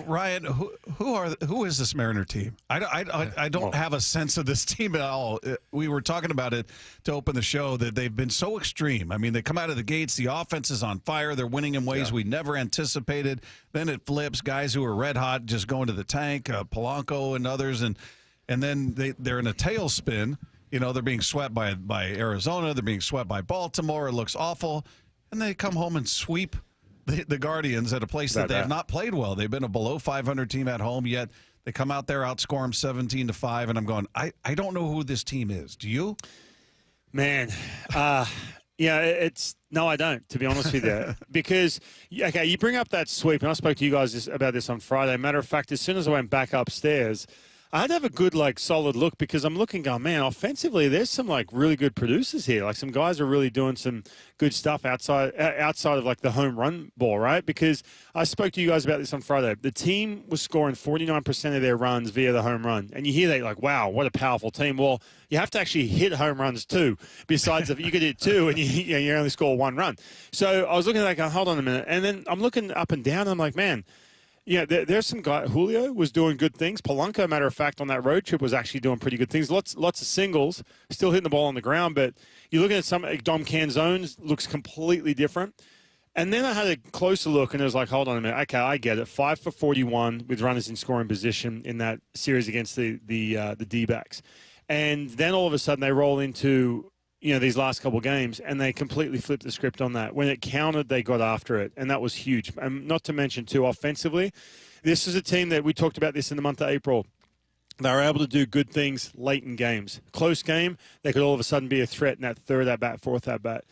Ryan, who is this Mariner team? I don't have a sense of this team at all. We were talking about it to open the show that they've been so extreme. I mean, they come out of the gates, the offense is on fire. They're winning in ways we never anticipated. Then it flips. Guys who are red hot just going to the tank, Polanco and others, and then they're in a tailspin. You know, they're being swept by Arizona. They're being swept by Baltimore. It looks awful. And they come home and sweep the Guardians at a place that they have not played well. They've been a below 500 team at home, yet they come out there, outscore them 17-5, and I'm going, I don't know who this team is. Do you? Man, no, I don't, to be honest with you. Because, okay, you bring up that sweep, and I spoke to you guys about this on Friday. Matter of fact, as soon as I went back upstairs, I had to have a good, solid look because I'm looking, going, man, offensively, there's some, really good producers here. Some guys are really doing some good stuff outside of, the home run ball, right? Because I spoke to you guys about this on Friday. The team was scoring 49% of their runs via the home run. And you hear that, wow, what a powerful team. Well, you have to actually hit home runs too, besides if you could hit two and you only score one run. So I was looking at that going, hold on a minute. And then I'm looking up and down, and I'm like, man, there's some guy. Julio was doing good things. Polanco, matter of fact, on that road trip was actually doing pretty good things. Lots of singles, still hitting the ball on the ground. But you're looking at some Dom Canzone's looks completely different. And then I had a closer look, and it was like, hold on a minute. Okay, I get it. 5 for 41 with runners in scoring position in that series against the D-backs. And then all of a sudden they roll into these last couple of games, and they completely flipped the script on that. When it counted, they got after it, and that was huge. And not to mention, too, offensively, this is a team that we talked about this in the month of April. They were able to do good things late in games. Close game, they could all of a sudden be a threat in that third at-bat, fourth at-bat.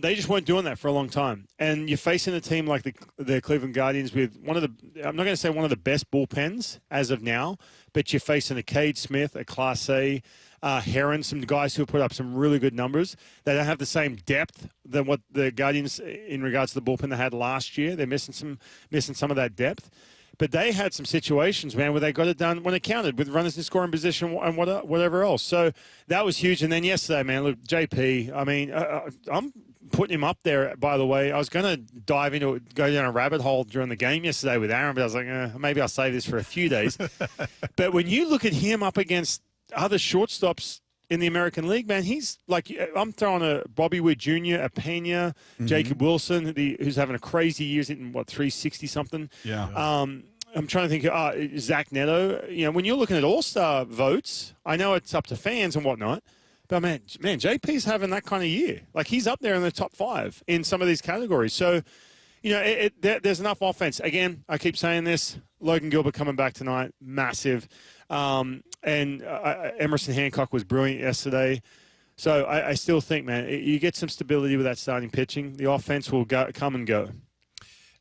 They just weren't doing that for a long time. And you're facing a team like the Cleveland Guardians with I'm not going to say one of the best bullpens as of now, but you're facing a Cade Smith, a Class A, Heron, some guys who have put up some really good numbers. They don't have the same depth than what the Guardians, in regards to the bullpen they had last year. They're missing some of that depth. But they had some situations, man, where they got it done when it counted with runners in scoring position and whatever else. So that was huge. And then yesterday, man, look, JP, I mean, I'm putting him up there, by the way. I was going to go down a rabbit hole during the game yesterday with Aaron, but I was like, maybe I'll save this for a few days. But when you look at him up against other shortstops in the American League, man, he's I'm throwing a Bobby Witt Jr., a Pena, Jacob Wilson, who's having a crazy year, hitting 360 something. Yeah. I'm trying to think. Zach Neto. When you're looking at All-Star votes, I know it's up to fans and whatnot, but man, JP's having that kind of year. He's up there in the top 5 in some of these categories. So, there's enough offense. Again, I keep saying this. Logan Gilbert coming back tonight, massive. And Emerson Hancock was brilliant yesterday. So I still think, man, you get some stability with that starting pitching. The offense will come and go.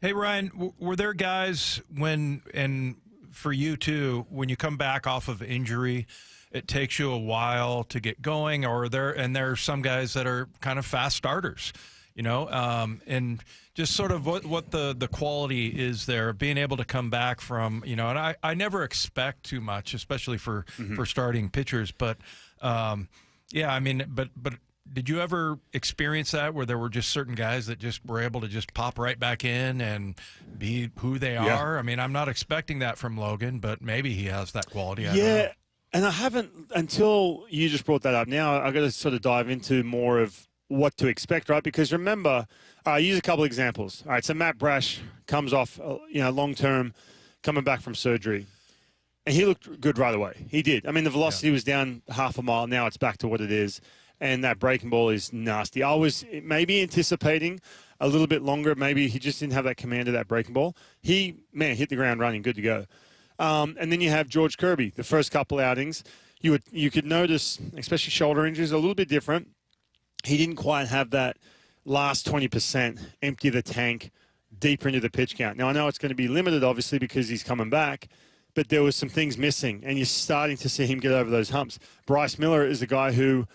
Hey, Ryan, were there guys and for you too, when you come back off of injury, it takes you a while to get going, or there are some guys that are kind of fast starters, and just sort of what the quality is there, being able to come back from, and I never expect too much, especially for starting pitchers, but but did you ever experience that where there were just certain guys that just were able to just pop right back in and be who they are? I mean, I'm not expecting that from Logan, but maybe he has that quality. I don't know. And I haven't, until you just brought that up. Now I've got to sort of dive into more of what to expect, right? Because remember, I use a couple examples. All right, so Matt Brash comes off, long-term, coming back from surgery. And he looked good right away. He did. I mean, the velocity was down half a mile. Now it's back to what it is. And that breaking ball is nasty. I was maybe anticipating a little bit longer. Maybe he just didn't have that command of that breaking ball. He hit the ground running, good to go. And then you have George Kirby. The first couple outings, you could notice, especially shoulder injuries, a little bit different. He didn't quite have that last 20%, empty the tank, deeper into the pitch count. Now, I know it's going to be limited, obviously, because he's coming back, but there was some things missing, and you're starting to see him get over those humps. Bryce Miller is a guy who,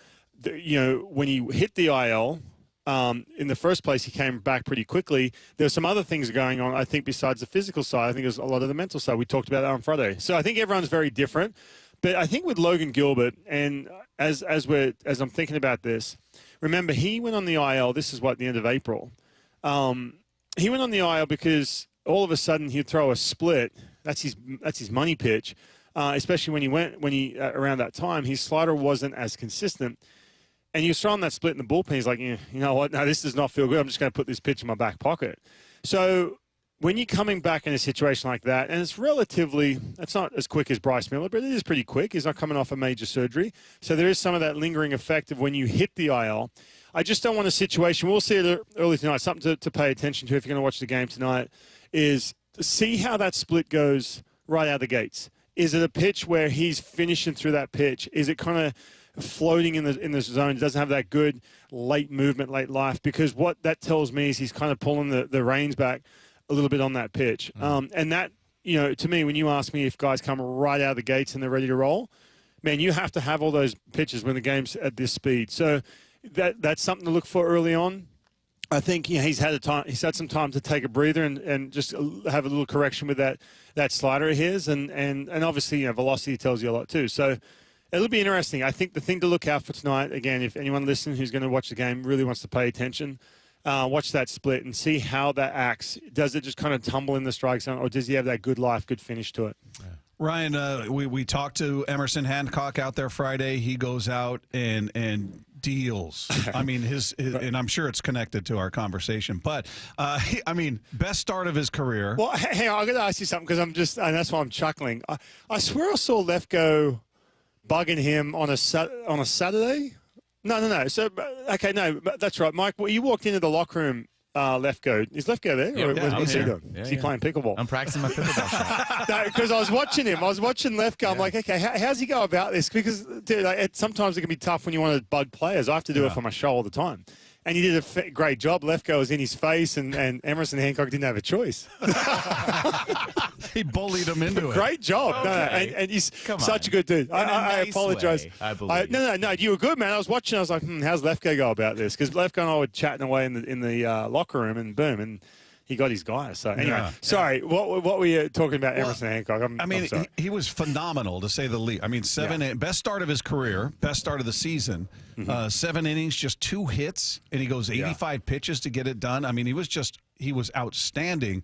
when he hit the IL, in the first place, he came back pretty quickly. There were some other things going on, I think, besides the physical side. I think there's a lot of the mental side. We talked about that on Friday. So I think everyone's very different. But I think with Logan Gilbert, and as I'm thinking about this, remember, he went on the IL. This is the end of April. He went on the IL because all of a sudden he'd throw a split. That's his money pitch. Especially when he around that time, his slider wasn't as consistent. And he was throwing that split in the bullpen. He's like, you know what? No, this does not feel good. I'm just going to put this pitch in my back pocket. So when you're coming back in a situation like that, and it's not as quick as Bryce Miller, but it is pretty quick. He's not coming off a major surgery. So there is some of that lingering effect of when you hit the IL. I just don't want a situation, we'll see it early tonight, something to pay attention to if you're going to watch the game tonight, is to see how that split goes right out of the gates. Is it a pitch where he's finishing through that pitch? Is it kind of floating in the zone? It doesn't have that good late movement, late life, because what that tells me is he's kind of pulling the reins back a little bit on that pitch. And that, to me, when you ask me if guys come right out of the gates and they're ready to roll, man, you have to have all those pitches when the game's at this speed. So that's something to look for early on. I think he's had some time to take a breather and just have a little correction with that slider of his, and obviously velocity tells you a lot too. So it'll be interesting. I think the thing to look out for tonight, again, if anyone listening who's going to watch the game really wants to pay attention, watch that split and see how that acts. Does it just kind of tumble in the strike zone, or does he have that good life, good finish to it? Yeah. Ryan, we talked to Emerson Hancock out there Friday. He goes out and deals. I mean, and I'm sure it's connected to our conversation, but best start of his career. Well, hang on, I'm going to ask you something because and that's why I'm chuckling. I swear I saw Lefko bugging him on a Saturday. No. So, okay, no, that's right. Mike, you walked into the locker room. Lefko. Is Lefko there? What's he doing? Is he playing pickleball? I'm practicing my pickleball shot. No, because I was watching him. I was watching Lefko. I'm like, okay, how's he go about this? Because, dude, sometimes it can be tough when you want to bug players. I have to do it for my show all the time. And he did a great job. Lefko was in his face, and Emerson Hancock didn't have a choice. He bullied him into it. Great job. Okay. And he's such a good dude. I apologize. Way, I believe. No, you were good, man. I was watching. I was like, how's Lefko go about this? Because Lefko and I were chatting away in the locker room, and boom, and he got his guy. So anyway, sorry. What were you talking about, Emerson Hancock? I'm sorry. He was phenomenal, to say the least. I mean, best start of his career, best start of the season. 7 innings, just 2 hits, and he goes 85 pitches to get it done. I mean, he was outstanding.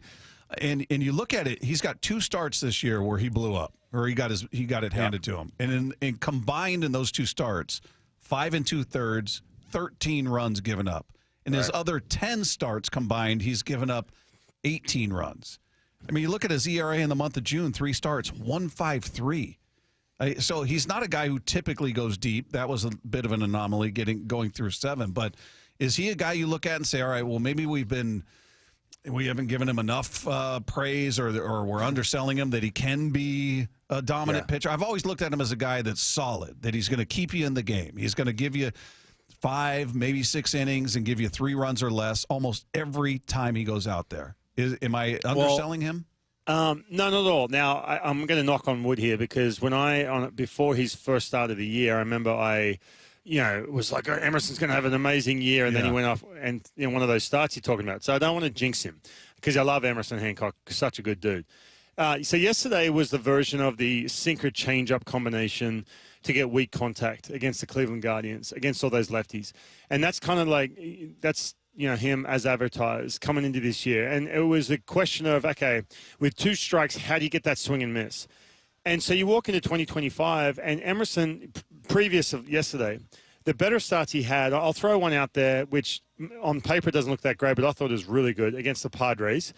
And you look at it, he's got 2 starts this year where he blew up, or he got it handed to him. And in combined in those 2 starts, 5 2/3, 13 runs given up. In his other 10 starts combined, he's given up 18 runs. I mean, you look at his ERA in the month of June, 3 starts, 1.53. So he's not a guy who typically goes deep. That was a bit of an anomaly going through 7. But is he a guy you look at and say, all right, well, maybe we haven't given him enough praise, or we're underselling him, that he can be a dominant pitcher? I've always looked at him as a guy that's solid, that he's going to keep you in the game. He's going to give you 5, maybe 6 innings and give you 3 runs or less almost every time he goes out there. Am I underselling him? No, not at all. Now, I'm going to knock on wood here, because before his first start of the year, I remember it was like, Emerson's going to have an amazing year, and then he went off, and one of those starts you're talking about. So I don't want to jinx him, because I love Emerson Hancock, such a good dude. So yesterday was the version of the sinker changeup combination to get weak contact against the Cleveland Guardians, against all those lefties. And that's kind of like, him as advertised coming into this year. And it was a question of, okay, with 2 strikes, how do you get that swing and miss? And so you walk into 2025, and Emerson, previous of yesterday, the better starts he had, I'll throw one out there, which on paper doesn't look that great, but I thought it was really good, against the Padres,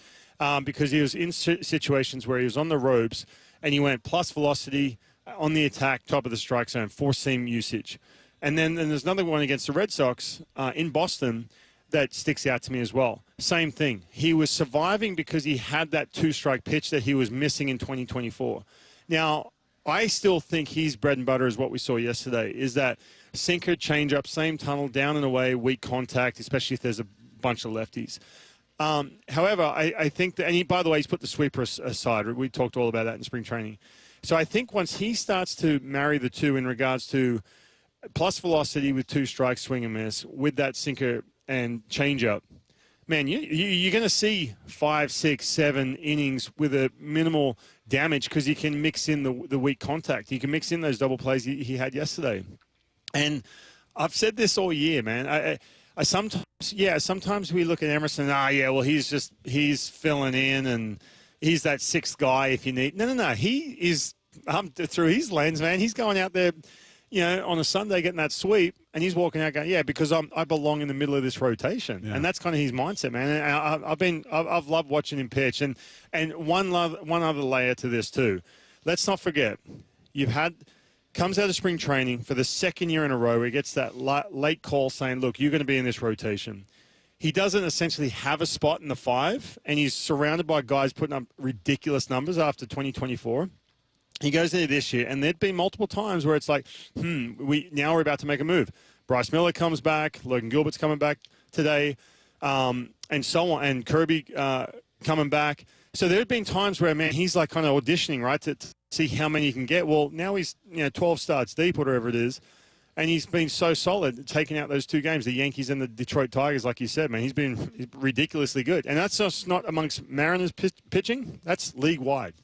because he was in situations where he was on the ropes, and he went plus velocity on the attack, top of the strike zone, 4-seam usage. And then there's another one against the Red Sox in Boston that sticks out to me as well. Same thing. He was surviving because he had that 2-strike pitch that he was missing in 2024. Now, I still think his bread and butter is what we saw yesterday, is that sinker, changeup, same tunnel, down and away, weak contact, especially if there's a bunch of lefties. However, I think that, and by the way, he's put the sweeper aside. We talked all about that in spring training. So I think once he starts to marry the 2 in regards to plus velocity with 2 strikes, swing and miss, with that sinker and changeup, man, you're going to see 5, 6, 7 innings with a minimal damage, because you can mix in the weak contact. You can mix in those double plays he had yesterday. And I've said this all year, man. sometimes we look at Emerson. Well, he's filling in and he's that sixth guy if you need. No. He is through his lens, man. He's going out there, on a Sunday getting that sweep, and he's walking out going, because I belong in the middle of this rotation, and that's kind of his mindset, man. And I've loved watching him pitch, and one other layer to this too. Let's not forget, comes out of spring training for the second year in a row where he gets that late call saying, look, you're going to be in this rotation. He doesn't essentially have a spot in the 5, and he's surrounded by guys putting up ridiculous numbers after 2024. He goes into this year, and there'd been multiple times where it's like, we're about to make a move. Bryce Miller comes back, Logan Gilbert's coming back today, and so on, and Kirby coming back. So there had been times where, man, he's like kind of auditioning, right, to see how many he can get. Well, now he's 12 starts deep, whatever it is, and he's been so solid taking out those 2 games, the Yankees and the Detroit Tigers, like you said, man. He's been ridiculously good. And that's just not amongst Mariners pitching. That's league-wide.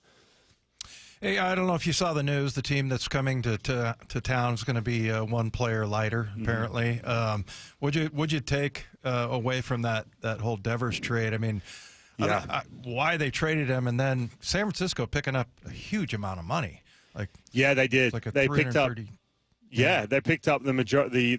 Hey, I don't know if you saw the news. The team that's coming to town is going to be one player lighter, apparently. Would you take away from that whole Devers trade? I mean, why they traded him, and then San Francisco picking up a huge amount of money. They did. Like They picked up. They picked up the majority,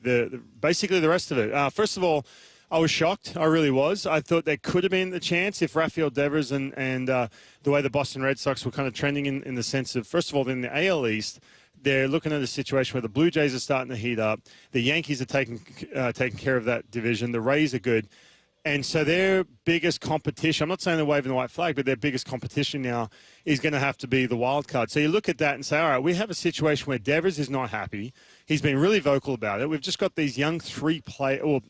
basically the rest of it. First of all, I was shocked. I really was. I thought there could have been a chance if Rafael Devers and the way the Boston Red Sox were kind of trending in the sense of, first of all, in the AL East, they're looking at a situation where the Blue Jays are starting to heat up. The Yankees are taking care of that division. The Rays are good. And so their biggest competition, I'm not saying they're waving the white flag, but their biggest competition now is going to have to be the wild card. So you look at that and say, all right, we have a situation where Devers is not happy. He's been really vocal about it. We've just got these young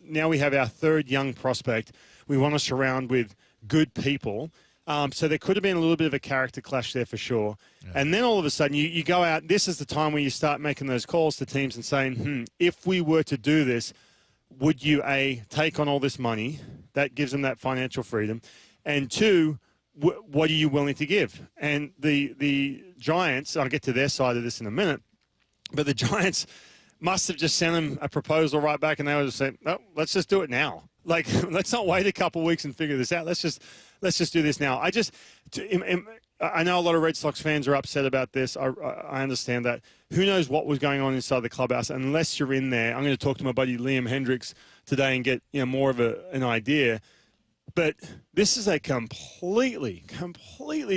now we have our 3rd young prospect we want to surround with good people. So there could have been a little bit of a character clash there for sure. Yeah. And then all of a sudden you go out, this is the time where you start making those calls to teams and saying, if we were to do this, would you, A, take on all this money? That gives them that financial freedom. And 2, what are you willing to give? And the Giants, I'll get to their side of this in a minute, but the Giants must have just sent them a proposal right back, and they would have said, no, let's just do it now. Like, let's not wait a couple of weeks and figure this out. Let's just do this now. I know a lot of Red Sox fans are upset about this. I understand that. Who knows what was going on inside the clubhouse? Unless you're in there, I'm going to talk to my buddy Liam Hendricks today and get more of an idea. But this is a completely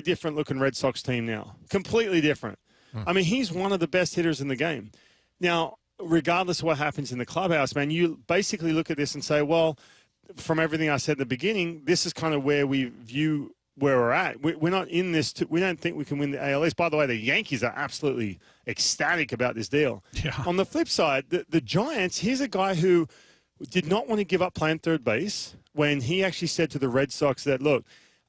different looking Red Sox team now. Completely different. I mean, he's one of the best hitters in the game. Now, regardless of what happens in the clubhouse, man, you basically look at this and say, well, from everything I said at the beginning, this is kind of where we view where we're at. We're not in this. We don't think we can win the AL East. By the way, the Yankees are absolutely ecstatic about this deal. Yeah. On the flip side, the Giants, here's a guy who did not want to give up playing third base when he actually said to the Red Sox that, look,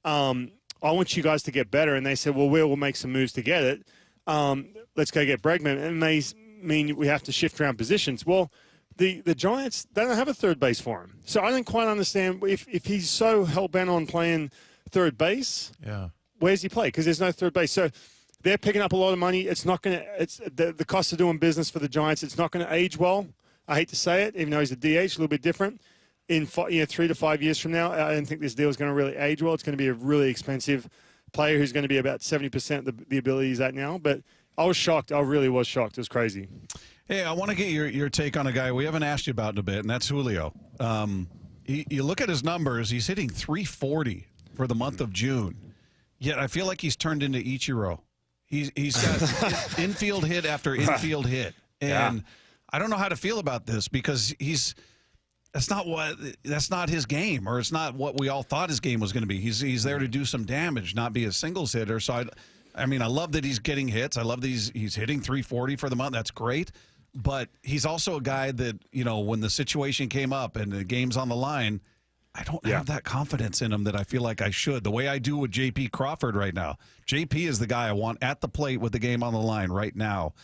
I want you guys to get better. And they said, well, we'll make some moves to get it. Let's go get Bregman. And they mean we have to shift around positions. Well, the Giants, they don't have a third base for him. So I don't quite understand if he's so hell-bent on playing third base, where's he play? Because there's no third base. So they're picking up a lot of money. It's not going to – it's the cost of doing business for the Giants. It's not going to age well. I hate to say it, even though he's a DH, a little bit different. In 3 to 5 years from now, I don't think this deal is going to really age well. It's going to be a really expensive player who's going to be about 70% the ability he's at now. But I was shocked. I really was shocked. It was crazy. Hey, I want to get your take on a guy we haven't asked you about in a bit, and that's Julio. You look at his numbers, he's hitting 340 for the month of June. Yet I feel like he's turned into Ichiro. He's got infield hit after infield hit. And I don't know how to feel about this because that's not his game, or it's not what we all thought his game was going to be. He's there to do some damage, not be a singles hitter. So I love that he's getting hits. I love that he's hitting 340 for the month. That's great. But he's also a guy that, when the situation came up and the game's on the line, I don't have that confidence in him that I feel like I should. The way I do with J.P. Crawford right now. J.P. is the guy I want at the plate with the game on the line right now.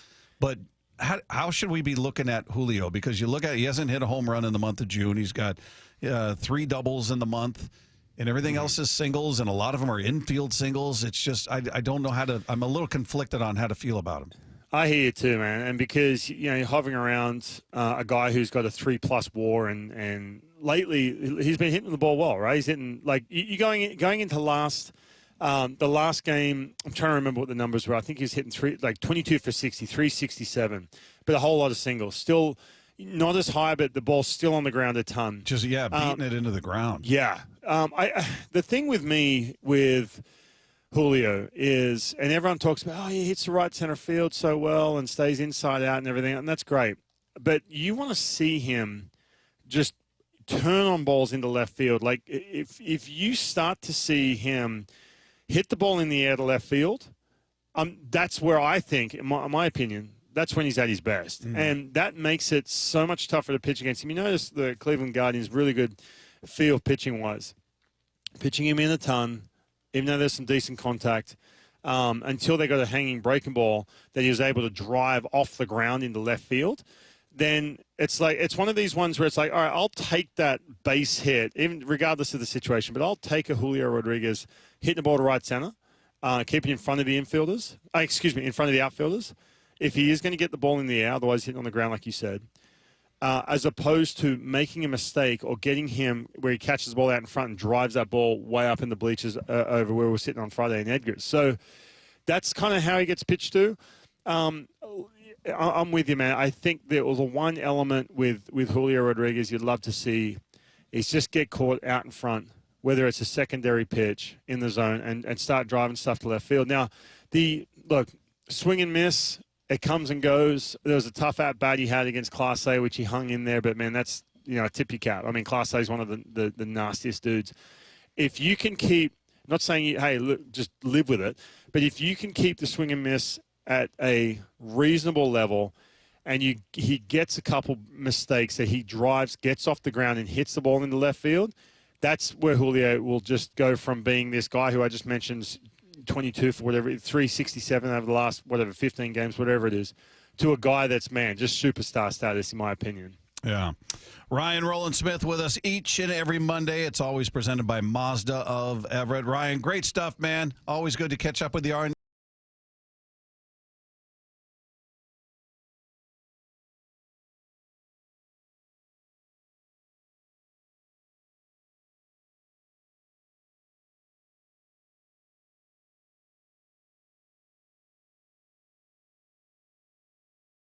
But how should we be looking at Julio? Because you look at it, he hasn't hit a home run in the month of June. He's got 3 doubles in the month, and everything else is singles, and a lot of them are infield singles. It's just I don't know how to – I'm a little conflicted on how to feel about him. I hear you too, man. And because, you're hovering around a guy who's got a 3+ WAR and lately he's been hitting the ball well, right? He's hitting like you going into the last game. I'm trying to remember what the numbers were. I think he was hitting 22 for 60, 367, but a whole lot of singles. Still not as high, but the ball's still on the ground a ton. Just beating it into the ground. Yeah. The thing with me with Julio is, and everyone talks about, he hits the right center field so well and stays inside out and everything, and that's great. But you want to see him just turn on balls into left field. Like if you start to see him hit the ball in the air to left field, that's where I think, in my opinion, that's when he's at his best. And that makes it so much tougher to pitch against him. You notice the Cleveland Guardians really good field pitching-wise. Pitching him in a ton, even though there's some decent contact, until they got a hanging breaking ball that he was able to drive off the ground into left field. Then it's one of these ones where it's like, all right, I'll take that base hit, even regardless of the situation, but I'll take a Julio Rodriguez hitting the ball to right center, keep it in front of the infielders, in front of the outfielders, if he is going to get the ball in the air, otherwise hitting on the ground, like you said, as opposed to making a mistake or getting him where he catches the ball out in front and drives that ball way up in the bleachers over where we were sitting on Friday in Edgar's. So that's kind of how he gets pitched to. I'm with you, man. I think there was one element with Julio Rodriguez you'd love to see is just get caught out in front, whether it's a secondary pitch in the zone, and start driving stuff to left field. Now, swing and miss, it comes and goes. There was a tough at-bat he had against Class A, which he hung in there, but, man, that's, tip your cap. I mean, Class A is one of the nastiest dudes. If you can keep, not saying, hey, look, just live with it, but if you can keep the swing and miss at a reasonable level, and he gets a couple mistakes that he drives, gets off the ground, and hits the ball into left field, that's where Julio will just go from being this guy who I just mentioned, 22 for whatever, 367 over the last, 15 games, whatever it is, to a guy that's, man, just superstar status, in my opinion. Yeah. Ryan Rowland-Smith with us each and every Monday. It's always presented by Mazda of Everett. Ryan, great stuff, man. Always good to catch up with you.